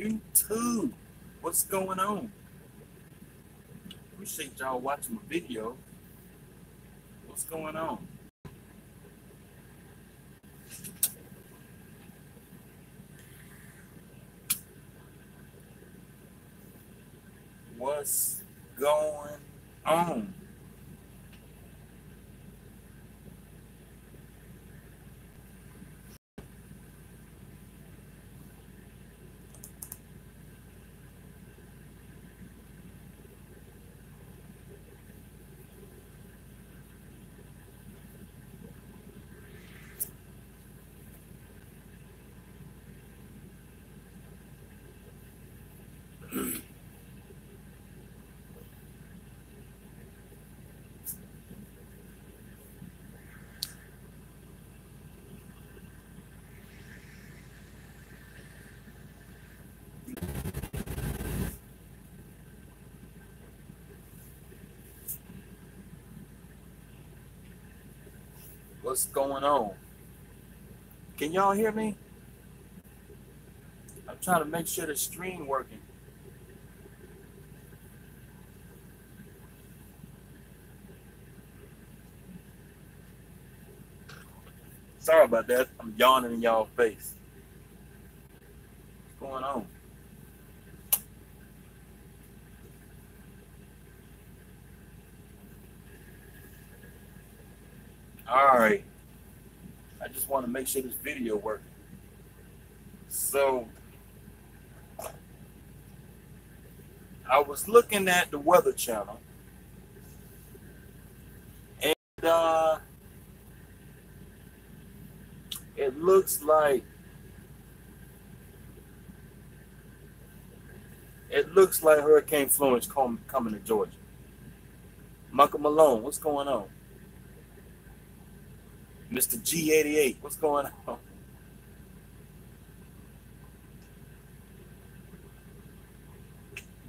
YouTube. What's going on? Appreciate y'all watching my video. What's going on? What's going on? What's going on? Can y'all hear me? I'm trying to make sure the stream working. Sorry about that. I'm yawning in y'all's face. What's going on? All right. I just want to make sure this video works. So, I was looking at the Weather Channel, and it looks like Hurricane Florence coming to Georgia. Michael Malone, what's going on? Mr. G88, what's going on?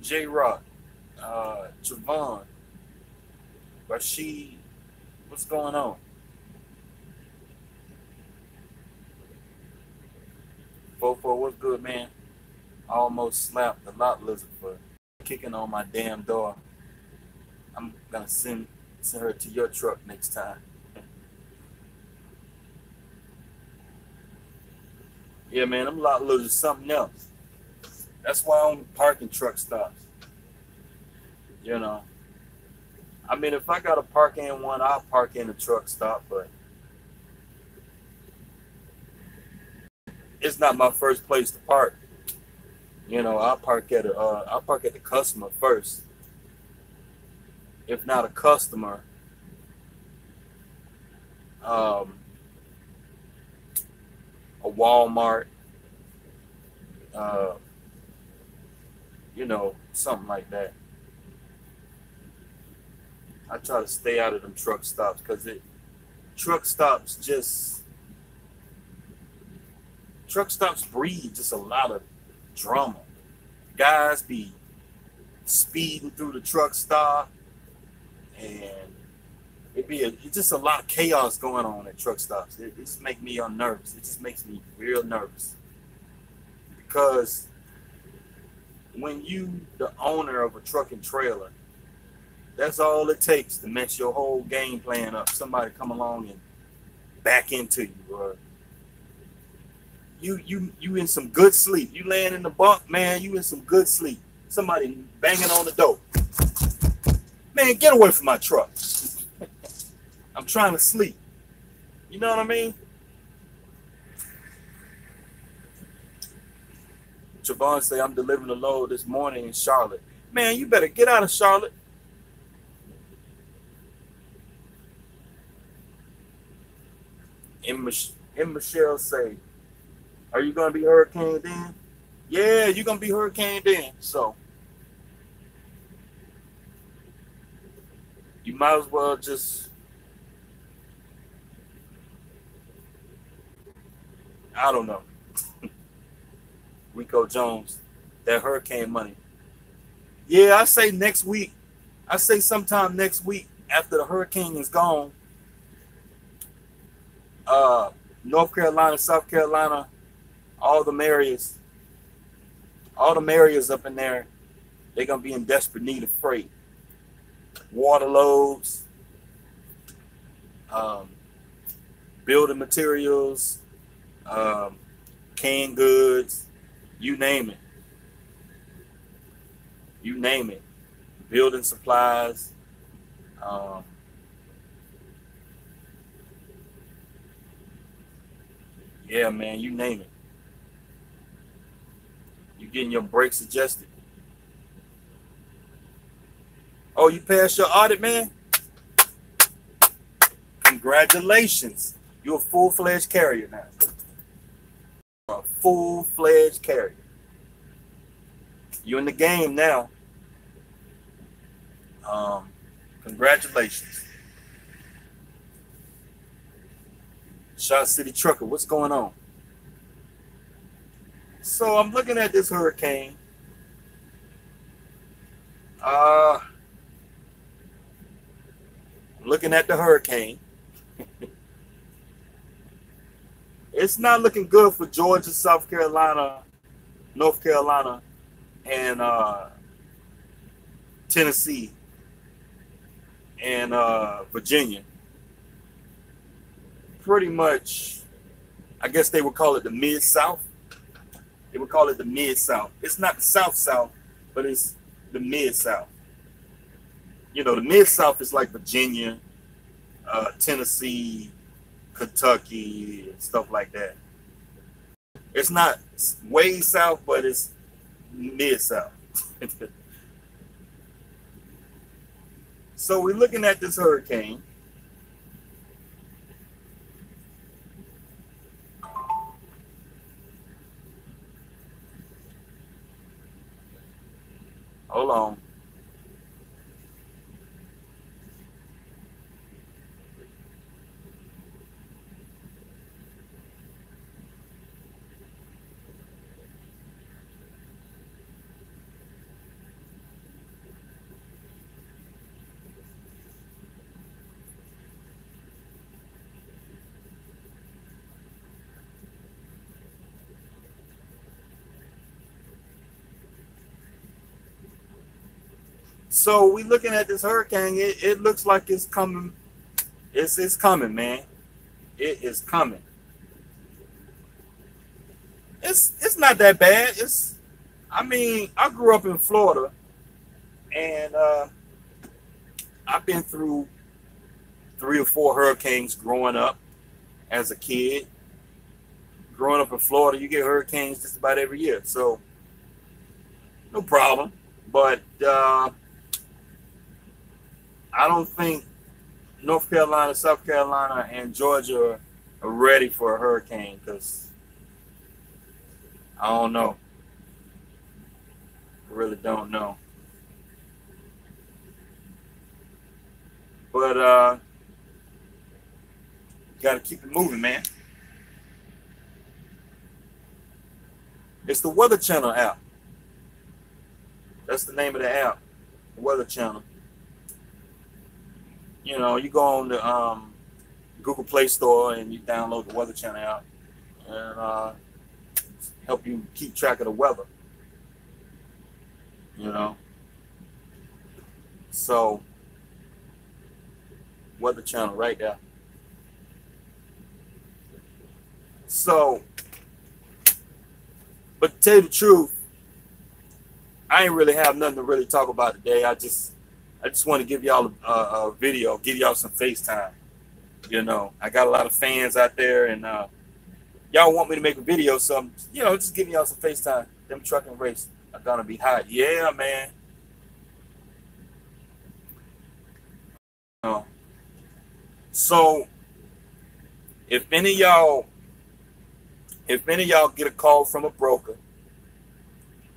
J-Rock, Javon, Rashid, what's going on? Fofo, what's good, man? I almost slapped the lot lizard for kicking on my damn door. I'm gonna send her to your truck next time. Yeah, man, them lot lizards something else. That's why I'm parking truck stops. You know, I mean, if I gotta park in one, I'll park in a truck stop, but it's not my first place to park. You know, I'll park at the customer first. If not a customer, a Walmart, you know, something like that. I try to stay out of them truck stops because truck stops breed just a lot of drama. Guys be speeding through the truck stop, and it's just a lot of chaos going on at truck stops. It just makes me unnervous. It just makes me real nervous. Because when you the owner of a truck and trailer, that's all it takes to mess your whole game plan up. Somebody come along and back into you, or you in some good sleep. You laying in the bunk, man, you in some good sleep. Somebody banging on the door. Man, get away from my truck. I'm trying to sleep. You know what I mean? Javon say I'm delivering a load this morning in Charlotte. Man, you better get out of Charlotte. And Michelle say, are you going to be hurricaned in? Yeah, you're going to be hurricaned in. So, you might as well just, I don't know. Rico Jones, that hurricane money. Yeah, I say next week. I say sometime next week after the hurricane is gone. North Carolina, South Carolina, all the areas, All them areas up in there, they're gonna be in desperate need of freight. Water loads, building materials, canned goods, you name it. You name it. Building supplies. Yeah, man, you name it. You getting your brakes adjusted. Oh, you passed your audit, man? Congratulations. You're a full-fledged carrier now. A full-fledged carrier. You're in the game now. Congratulations. Shot City Trucker, what's going on? So I'm looking at this hurricane. I'm looking at the hurricane. It's not looking good for Georgia, South Carolina, North Carolina, and Tennessee, and Virginia. Pretty much, I guess they would call it the Mid-South. They would call it the Mid-South. It's not the South-South, but it's the Mid-South. You know, the Mid-South is like Virginia, Tennessee, Kentucky, and stuff like that. It's not way south, but it's Mid-South. So we're looking at this hurricane. Hold on. So we looking at this hurricane. It looks like it's coming. It's coming, man. It is coming. It's not that bad. I mean, I grew up in Florida, and I've been through 3 or 4 hurricanes growing up as a kid. Growing up in Florida, you get hurricanes just about every year, so no problem. But I don't think North Carolina, South Carolina, and Georgia are ready for a hurricane, because I don't know. I really don't know. But you got to keep it moving, man. It's the Weather Channel app. That's the name of the app, the Weather Channel. You know, you go on the Google Play Store and you download the Weather Channel app, and help you keep track of the weather. You know, so Weather Channel right there. So, but to tell you the truth, I ain't really have nothing to really talk about today. I just want to give y'all a video, give y'all some FaceTime. You know, I got a lot of fans out there, and y'all want me to make a video, so I'm, you know, just giving y'all some FaceTime. Them trucking races are gonna be hot. Yeah, man. So if any of y'all get a call from a broker,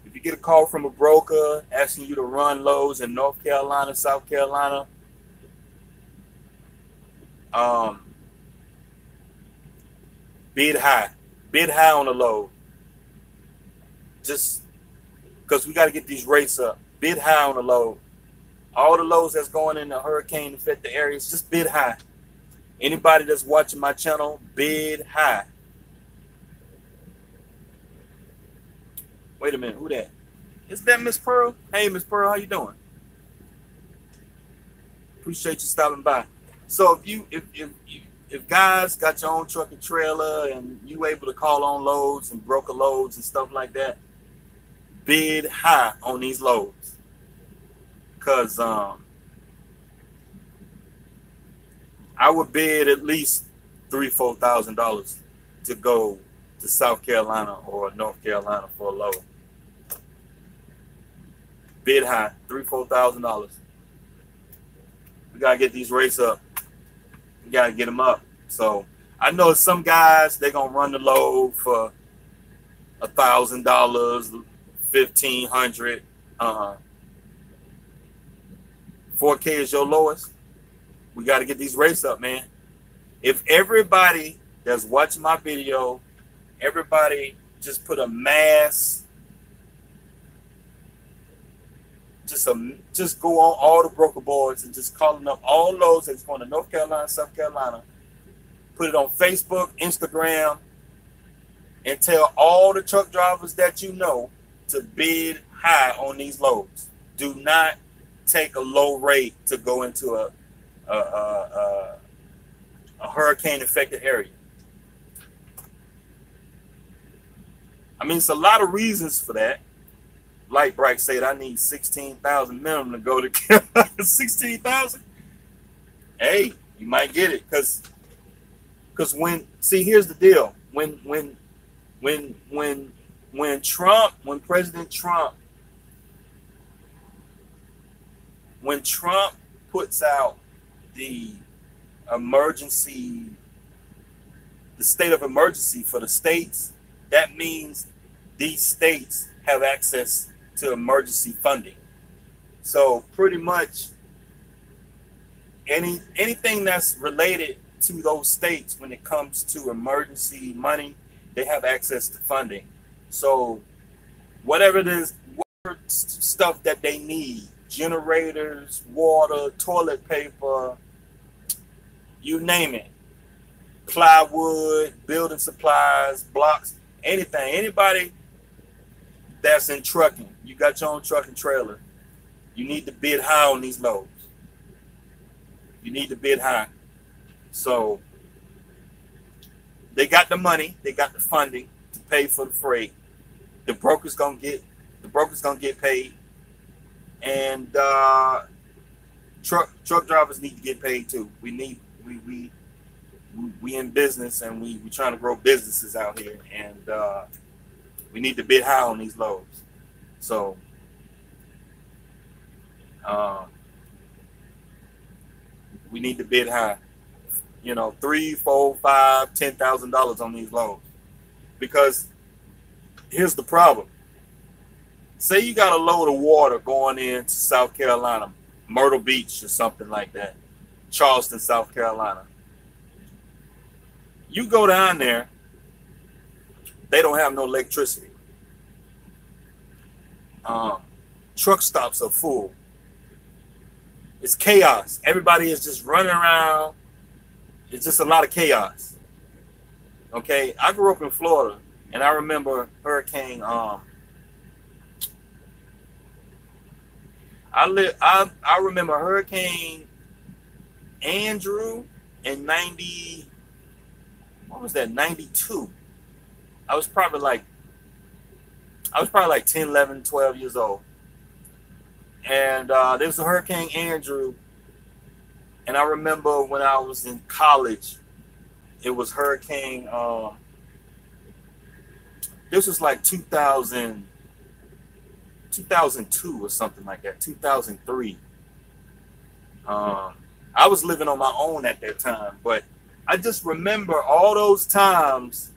if you get a call from a broker asking you to run loads in North Carolina, South Carolina, bid high on the load. Just because we got to get these rates up. Bid high on the load. All the loads that's going in the hurricane affected areas, just bid high. Anybody that's watching my channel, bid high. Wait a minute, who that? Is that Miss Pearl? Hey, Miss Pearl, how you doing? Appreciate you stopping by. So if guys got your own truck and trailer and you able to call on loads and broker loads and stuff like that, bid high on these loads, cause I would bid at least $3,000-4,000 to go to South Carolina or North Carolina for a load. Bid high, $3,000-4,000. We gotta get these rates up. We gotta get them up. So I know some guys, they're gonna run the load for $1,000, $1,500. 4K is your lowest. We got to get these rates up, man. If everybody that's watching my video, everybody just put a mass, just go on all the broker boards and just calling up all loads that's going to North Carolina, South Carolina. Put it on Facebook, Instagram, and tell all the truck drivers that you know to bid high on these loads. Do not take a low rate to go into a hurricane affected area. I mean, it's a lot of reasons for that. Light Bright said I need 16,000 minimum to go to Carolina. 16,000. Hey, you might get it because here's the deal. When President Trump puts out the state of emergency for the states, that means these states have access to emergency funding. So pretty much anything that's related to those states when it comes to emergency money, they have access to funding. So whatever it is, whatever stuff that they need, generators, water, toilet paper, you name it, plywood, building supplies, blocks, anything, anybody that's in trucking, you got your own truck and trailer, you need to bid high on these loads. You need to bid high. So they got the money, they got the funding to pay for the freight. The broker's gonna get paid, and truck drivers need to get paid too. We in business, and we trying to grow businesses out here, and we need to bid high on these loads. So we need to bid high. You know, $3,000, $4,000, $5,000, $10,000 on these loads. Because here's the problem. Say you got a load of water going into South Carolina, Myrtle Beach or something like that, Charleston, South Carolina. You go down there, they don't have no electricity. Truck stops are full. It's chaos. Everybody is just running around. It's just a lot of chaos. Okay, I grew up in Florida, and I remember Hurricane. I remember Hurricane Andrew in 90. What was that? 92. I was probably like 10, 11, 12 years old, and there was a Hurricane Andrew. And I remember when I was in college, it was Hurricane, this was like 2002 or something like that, 2003. I was living on my own at that time, but I just remember all those times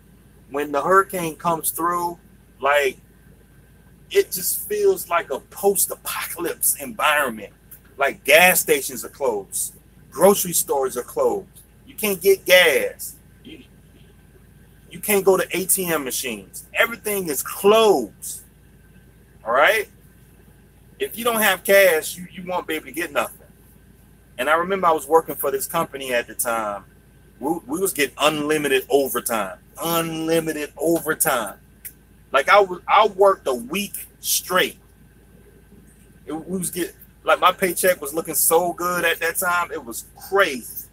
when the hurricane comes through, like, it just feels like a post-apocalypse environment. Like gas stations are closed. Grocery stores are closed. You can't get gas. You can't go to ATM machines. Everything is closed. All right? If you don't have cash, you won't be able to get nothing. And I remember I was working for this company at the time. We was getting unlimited overtime. Unlimited overtime. Like I worked a week straight. We was like my paycheck was looking so good at that time. It was crazy.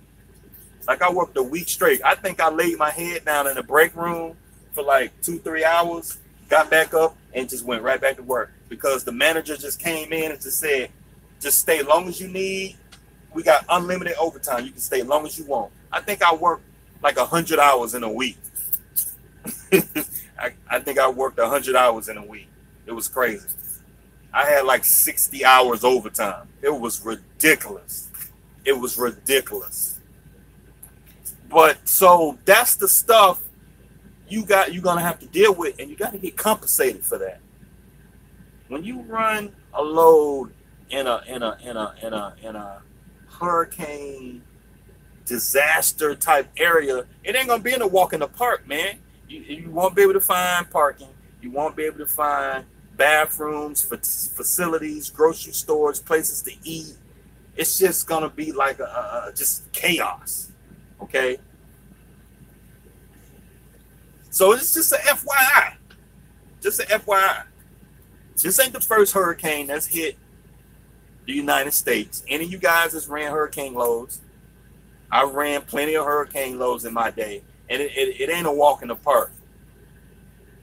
Like I worked a week straight. I think I laid my head down in the break room for like 2-3 hours, got back up and just went right back to work because the manager just came in and just said, just stay as long as you need. We got unlimited overtime. You can stay as long as you want. I think I worked like 100 hours in a week. I think I worked 100 hours in a week. It was crazy. I had like 60 hours overtime. It was ridiculous. It was ridiculous. But so that's the stuff you're gonna have to deal with, and you got to get compensated for that. When you run a load in a hurricane disaster type area, it ain't gonna be in a walk in the park, man. You won't be able to find parking. You won't be able to find bathrooms, facilities, grocery stores, places to eat. It's just gonna be like just chaos. Okay. So it's just an FYI. Just an FYI. This ain't the first hurricane that's hit the United States. Any of you guys that's ran hurricane loads, I ran plenty of hurricane loads in my day, and it ain't a walk in the park.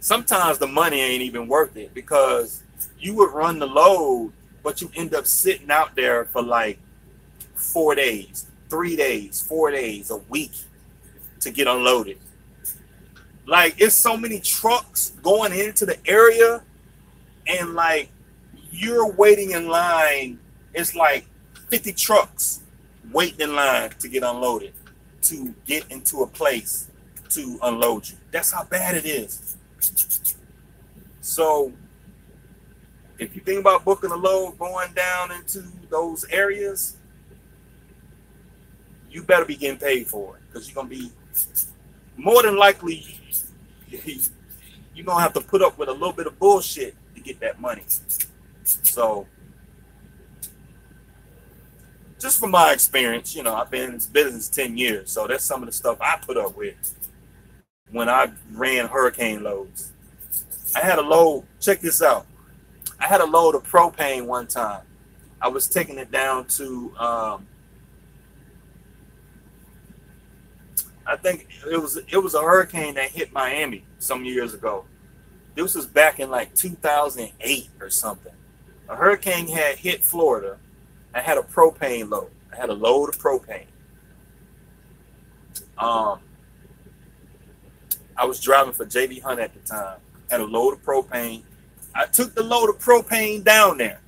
Sometimes the money ain't even worth it because you would run the load, but you end up sitting out there for like 4 days, 3 days, 4 days, a week to get unloaded. Like, it's so many trucks going into the area, and like you're waiting in line. It's like 50 trucks waiting in line to get unloaded, to get into a place to unload you. That's how bad it is. So if you think about booking a load going down into those areas, you better be getting paid for it, because you're going to be more than likely, you're going to have to put up with a little bit of bullshit to get that money. So just from my experience, you know, I've been in this business 10 years. So that's some of the stuff I put up with when I ran hurricane loads. I had a load, check this out. I had a load of propane one time. I was taking it down to, I think it was a hurricane that hit Miami some years ago. This was back in like 2008 or something. A hurricane had hit Florida. I had a propane load. I had a load of propane. I was driving for JB Hunt at the time. Had a load of propane. I took the load of propane down there.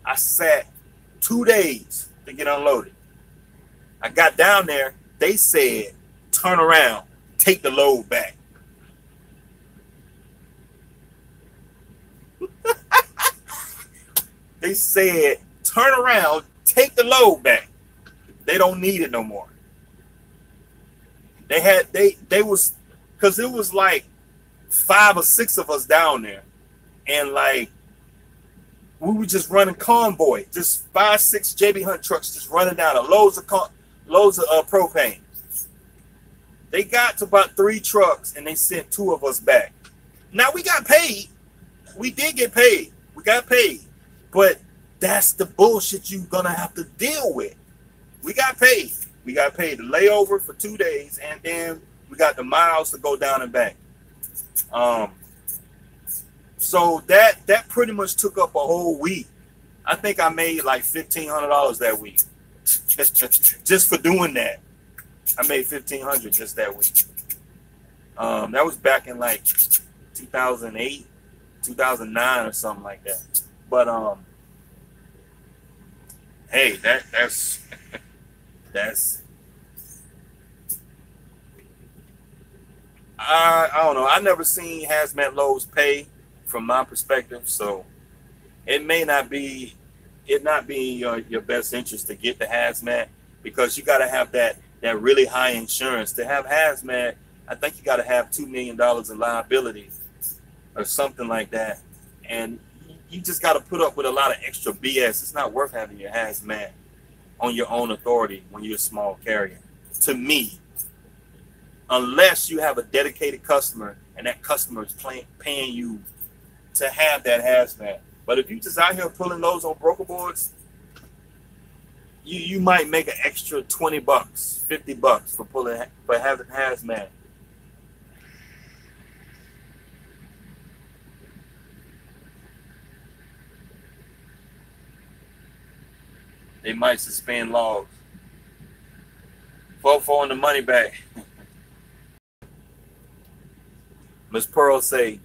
I sat 2 days to get unloaded. I got down there. They said, turn around, take the load back. They said, turn around, take the load back. They don't need it no more. They was, because it was like 5 or 6 of us down there, and like we were just running convoy, just 5, 6 JB Hunt trucks just running down loads of propane. They got to about 3 trucks and they sent 2 of us back. Now we got paid. We did get paid. We got paid. But that's the bullshit you're gonna have to deal with. We got paid. We got paid the layover for 2 days, and then we got the miles to go down and back. So that pretty much took up a whole week. I think I made like $1,500 that week. Just for doing that. I made $1,500 just that week. That was back in like 2008, 2009 or something like that. But hey, that's I don't know. I never seen hazmat loads pay from my perspective, so it may not be your best interest to get the hazmat, because you got to have that really high insurance to have hazmat. I think you got to have $2 million in liability or something like that, and you just got to put up with a lot of extra BS. It's not worth having your hazmat on your own authority when you're a small carrier, to me. unless you have a dedicated customer and that customer is paying you to have that hazmat. But if you just out here pulling loads on broker boards, you might make an extra $20, $50 for having hazmat. They might suspend logs. For the money back. Ms. Pearl say,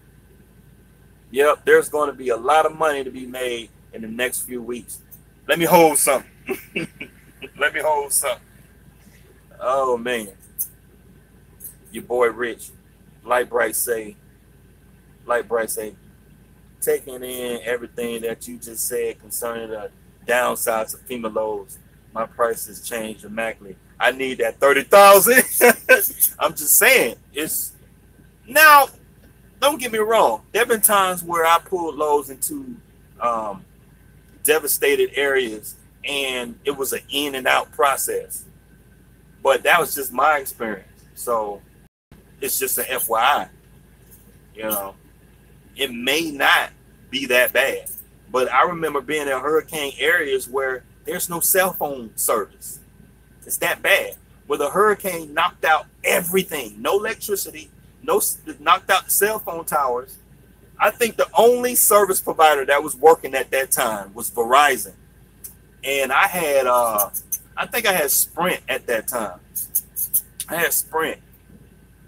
yep, there's going to be a lot of money to be made in the next few weeks. Let me hold something. Let me hold something. Oh, man. Your boy Rich. Light Bright say, taking in everything that you just said concerning the downsides of FEMA loads, my prices changed dramatically. I need that 30,000. I'm just saying, it's now. Don't get me wrong. There have been times where I pulled loads into devastated areas, and it was an in and out process. But that was just my experience. So it's just an FYI. You know, it may not be that bad, but I remember being in hurricane areas where there's no cell phone service. It's that bad. Where the hurricane knocked out everything, no electricity, knocked out the cell phone towers. I think the only service provider that was working at that time was Verizon, and I think I had Sprint at that time. I had Sprint.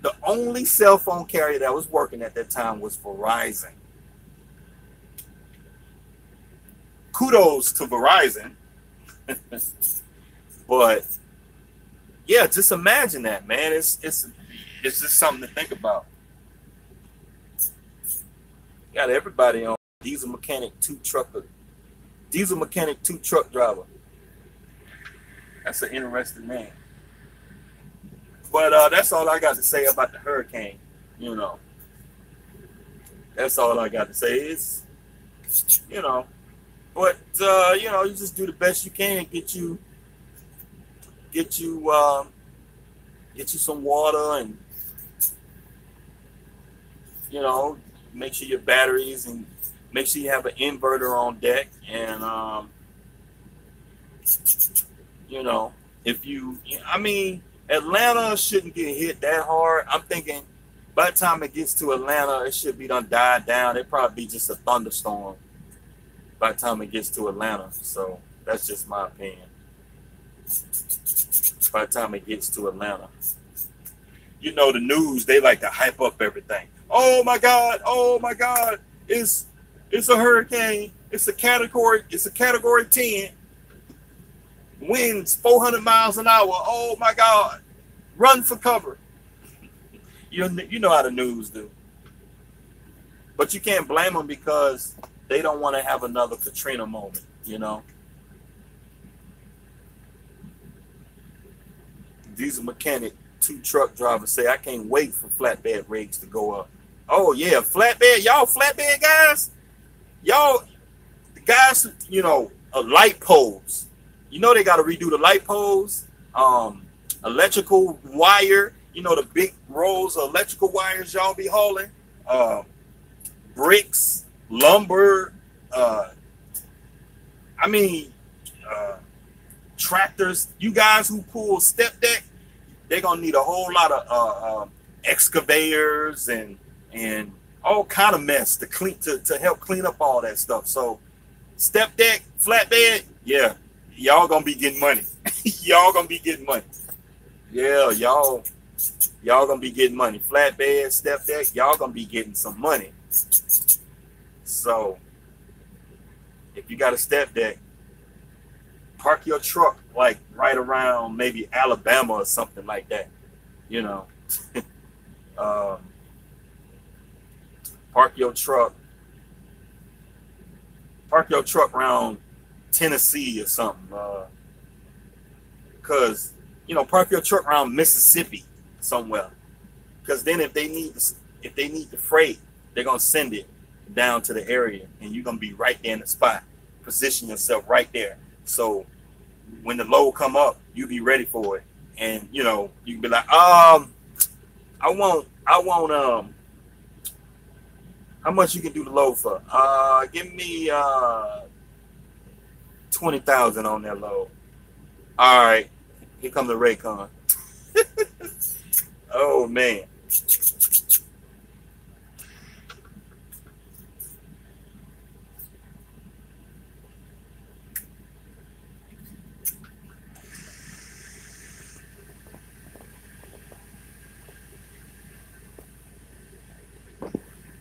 The only cell phone carrier that was working at that time was Verizon. Kudos to Verizon. But yeah, just imagine that, man. It's just something to think about. Got everybody on diesel mechanic 2 truck driver. That's an interesting name. But that's all I got to say about the hurricane. You know, that's all I got to say. Is, you know, but you know, you just do the best you can. Get you some water, and you know, make sure your batteries, and make sure you have an inverter on deck. And you know, I mean, Atlanta shouldn't get hit that hard. I'm thinking by the time it gets to Atlanta, it should be done died down. It probably be just a thunderstorm by the time it gets to Atlanta. So that's just my opinion. By the time it gets to Atlanta, you know, the news, they like to hype up everything. Oh my God! It's a hurricane. It's a category 10. Winds 400 miles an hour. Oh my God! Run for cover. You know how the news do. But you can't blame them because they don't want to have another Katrina moment. You know. Diesel mechanic 2 truck drivers say, I can't wait for flatbed rates to go up. Oh yeah, flatbed, y'all flatbed guys, y'all the guys, you know, light poles. You know they got to redo the light poles, electrical wire. You know the big rolls of electrical wires y'all be hauling, bricks, lumber. Tractors. You guys who pull step deck, they're gonna need a whole lot of excavators and all kind of mess to help clean up all that stuff. So step deck, flatbed, yeah, y'all gonna be getting money. Y'all gonna be getting money. Yeah, y'all gonna be getting money. Flatbed, step deck, y'all gonna be getting some money. So if you got a step deck, park your truck like right around maybe Alabama or something like that, you know. Park your truck around Tennessee or something, because you know, park your truck around Mississippi somewhere, because then if they need the freight, they're gonna send it down to the area, and you're gonna be right there in the spot. Position yourself right there, so when the load come up, you be ready for it. And you know, you can be like, I want how much you can do the load for? Give me 20,000 on that load. All right, here comes the Raycon. Oh man.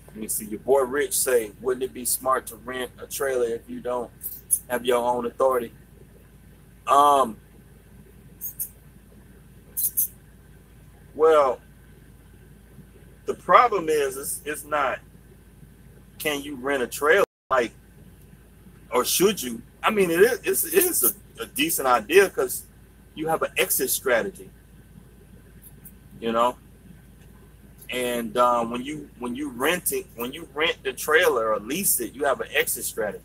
Let me see. Your boy Rich say, wouldn't it be smart to rent a trailer if you don't have your own authority? Well, the problem is it's not can you rent a trailer, like, or should you? I mean, it is a decent idea because you have an exit strategy, you know. And when you rent the trailer or lease it, you have an exit strategy.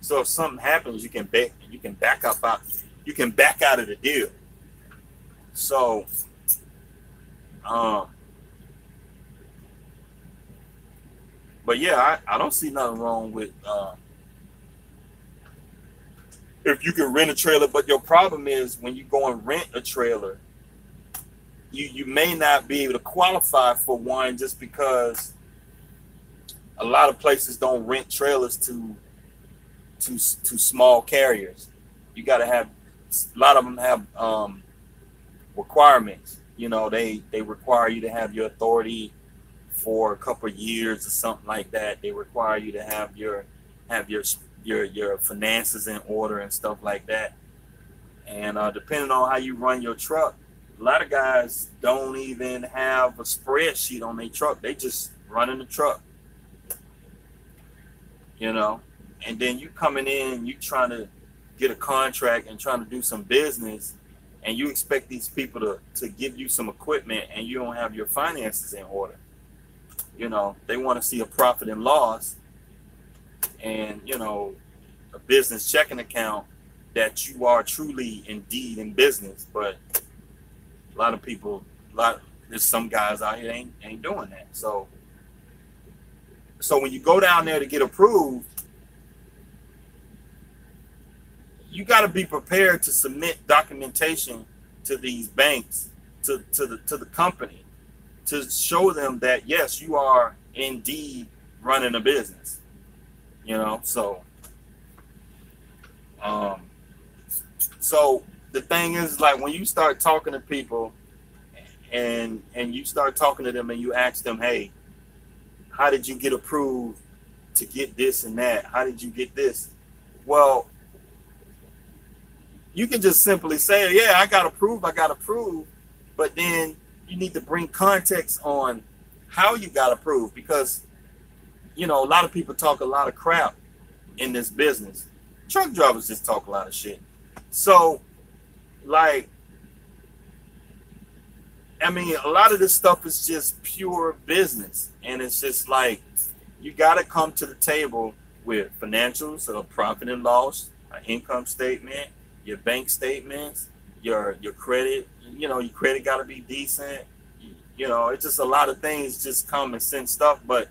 So if something happens, you can back out of the deal. So but yeah, I don't see nothing wrong with if you can rent a trailer. But your problem is when you go and rent a trailer, you may not be able to qualify for one just because a lot of places don't rent trailers to small carriers. You got to have, a lot of them have requirements. You know, they require you to have your authority for a couple of years or something like that. They require you to have your finances in order and stuff like that. And depending on how you run your truck, a lot of guys don't even have a spreadsheet on their truck. They just running the truck, you know. And then you coming in, you trying to get a contract and trying to do some business, and you expect these people to give you some equipment and you don't have your finances in order. You know, they want to see a profit and loss and, you know, a business checking account that you are truly indeed in business. But a lot of people, there's some guys out here ain't doing that. So when you go down there to get approved, you got to be prepared to submit documentation to these banks, to the company, to show them that yes, you are indeed running a business. You know, so the thing is, like, when you start talking to people and you start talking to them and you ask them, hey, how did you get approved to get this and that? How did you get this? Well, you can just simply say, yeah, I got approved, but then you need to bring context on how you got approved, because, you know, a lot of people talk a lot of crap in this business. Truck drivers just talk a lot of shit. So, like, I mean, a lot of this stuff is just pure business, and it's just like you got to come to the table with financials, a profit and loss, an income statement, your bank statements, your credit. You know, your credit got to be decent. You know, it's just a lot of things, just common sense stuff. But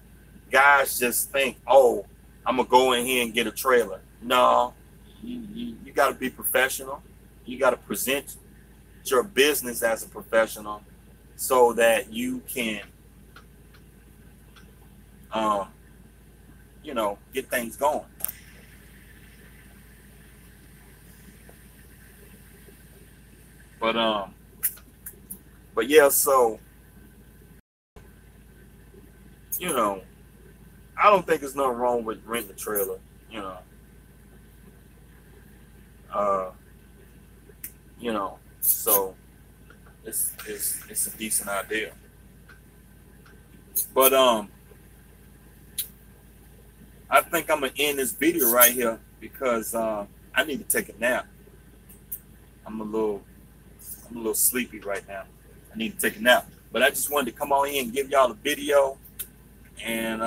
guys just think, oh, I'm gonna go in here and get a trailer. No, you got to be professional. You got to present your business as a professional so that you can, you know, get things going. But yeah, so, you know, I don't think there's nothing wrong with renting a trailer, you know. You know, so it's a decent idea. But I think I'm gonna end this video right here because I need to take a nap. I'm a little sleepy right now. I need to take a nap. But I just wanted to come on in and give y'all a video and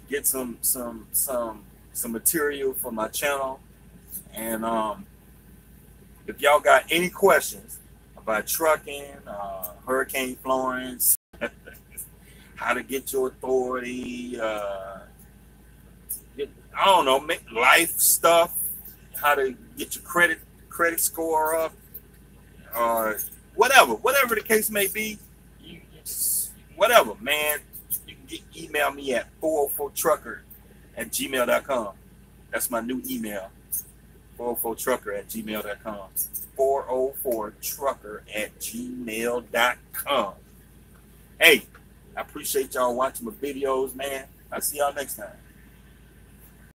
get some material for my channel. And if y'all got any questions about trucking, Hurricane Florence, how to get your authority, I don't know, make life stuff, how to get your credit score up, or whatever the case may be. You just, whatever, man. You can email me at 404trucker@gmail.com. That's my new email, 404trucker@gmail.com. 404trucker@gmail.com. Hey, I appreciate y'all watching my videos, man. I'll see y'all next time.